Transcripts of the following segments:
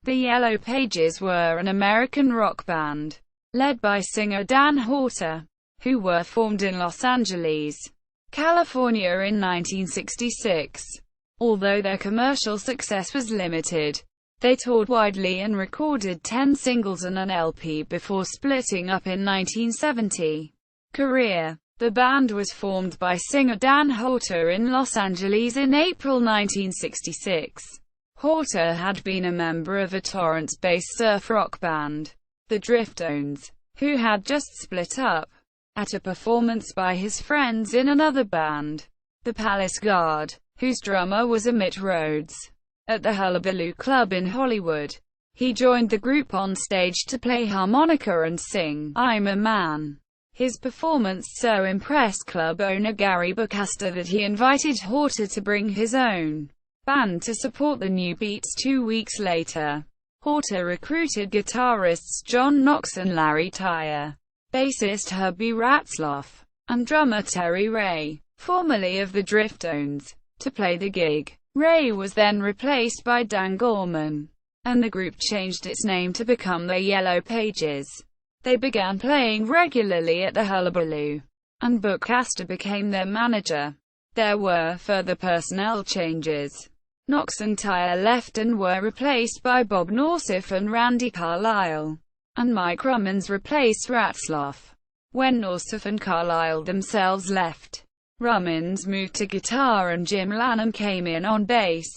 The Yellow Pages were an American rock band, led by singer Dan Horter, who were formed in Los Angeles, California in 1966. Although their commercial success was limited, they toured widely and recorded 10 singles and an LP before splitting up in 1970. Career. The band was formed by singer Dan Horter in Los Angeles in April 1966. Horter had been a member of a Torrance-based surf rock band, the Driftones, who had just split up. At a performance by his friends in another band, the Palace Guard, whose drummer was Emmett Rhodes, at the Hullabaloo Club in Hollywood, he joined the group on stage to play harmonica and sing "I'm a Man." His performance so impressed club owner Gary Bucaster that he invited Horter to bring his own band to support the New Beats 2 weeks later. Horter recruited guitarists John Knox and Larry Tyre, bassist Herbie Ratzloff, and drummer Terry Ray, formerly of the Driftones, to play the gig. Ray was then replaced by Dan Gorman, and the group changed its name to become the Yellow Pages. They began playing regularly at the Hullabaloo, and Bucaster became their manager. There were further personnel changes. Knox and Tyre left and were replaced by Bob Norsif and Randy Carlisle, and Mike Rummins replaced Ratzloff. When Norsif and Carlisle themselves left, Rummins moved to guitar and Jim Lanham came in on bass.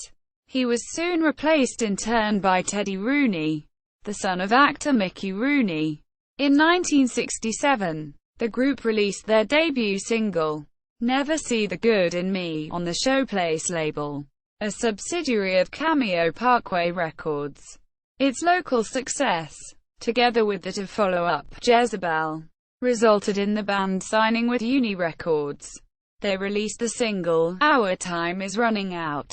He was soon replaced in turn by Teddy Rooney, the son of actor Mickey Rooney. In 1967, the group released their debut single, "Never See the Good in Me," on the Showplace label, a subsidiary of Cameo Parkway Records. Its local success, together with the follow-up, Jezebel, resulted in the band signing with Uni Records. They released the single, "Our Time Is Running Out,"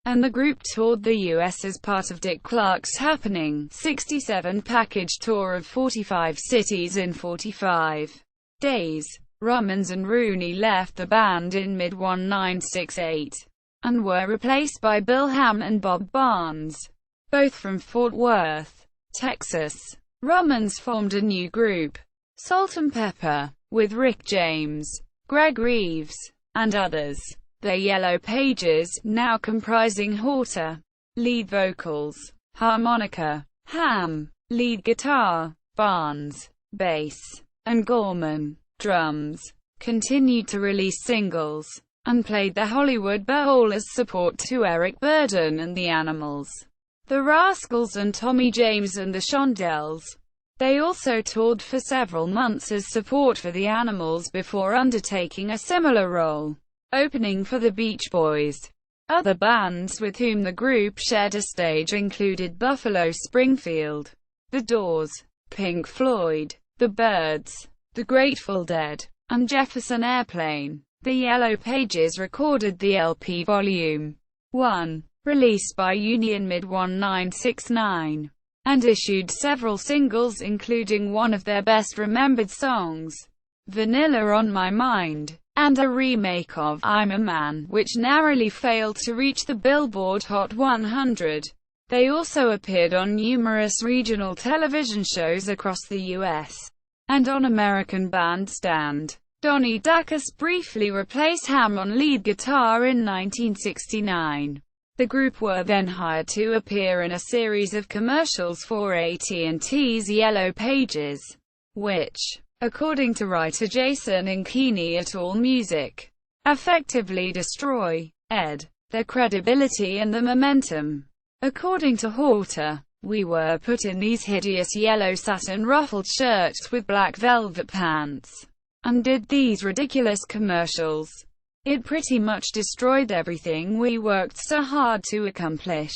and the group toured the U.S. as part of Dick Clark's Happening 67 package tour of 45 cities in 45 days. Rummins and Rooney left the band in mid-1968, and were replaced by Bill Ham and Bob Barnes, both from Fort Worth, Texas. Rummins formed a new group, Salt and Pepper, with Rick James, Greg Reeves, and others. The Yellow Pages, now comprising Horter, lead vocals, harmonica, Ham, lead guitar, Barnes, bass, and Gorman, drums, continued to release singles, and played the Hollywood Bowl as support to Eric Burdon and the Animals, the Rascals and Tommy James and the Shondells. They also toured for several months as support for the Animals before undertaking a similar role, opening for the Beach Boys. Other bands with whom the group shared a stage included Buffalo Springfield, The Doors, Pink Floyd, The Byrds, The Grateful Dead, and Jefferson Airplane. The Yellow Pages recorded the LP Volume 1, released by Uni in mid-1969, and issued several singles including one of their best-remembered songs, "Vanilla on My Mind," and a remake of "I'm a Man," which narrowly failed to reach the Billboard Hot 100. They also appeared on numerous regional television shows across the U.S. and on American Bandstand. Donnie Dacus briefly replaced Ham on lead guitar in 1969. The group were then hired to appear in a series of commercials for AT&T's Yellow Pages, which, according to writer Jason Ankeny at AllMusic, effectively destroyed their credibility and the momentum. According to Horter, "We were put in these hideous yellow satin ruffled shirts with black velvet pants, and did these ridiculous commercials. It pretty much destroyed everything we worked so hard to accomplish."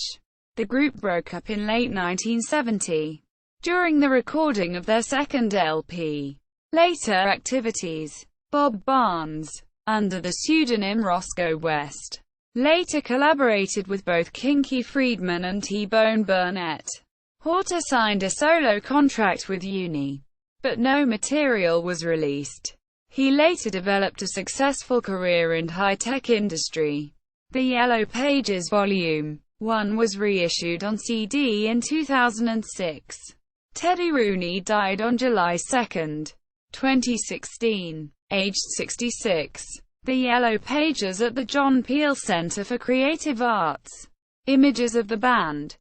The group broke up in late 1970, during the recording of their second LP. Later activities. Bob Barnes, under the pseudonym Roscoe West, later collaborated with both Kinky Friedman and T-Bone Burnett. Horter signed a solo contract with Uni, but no material was released. He later developed a successful career in high-tech industry. The Yellow Pages Volume One was reissued on CD in 2006. Teddy Rooney died on July 2, 2016, aged 66. The Yellow Pages at the John Peel Center for Creative Arts. Images of the band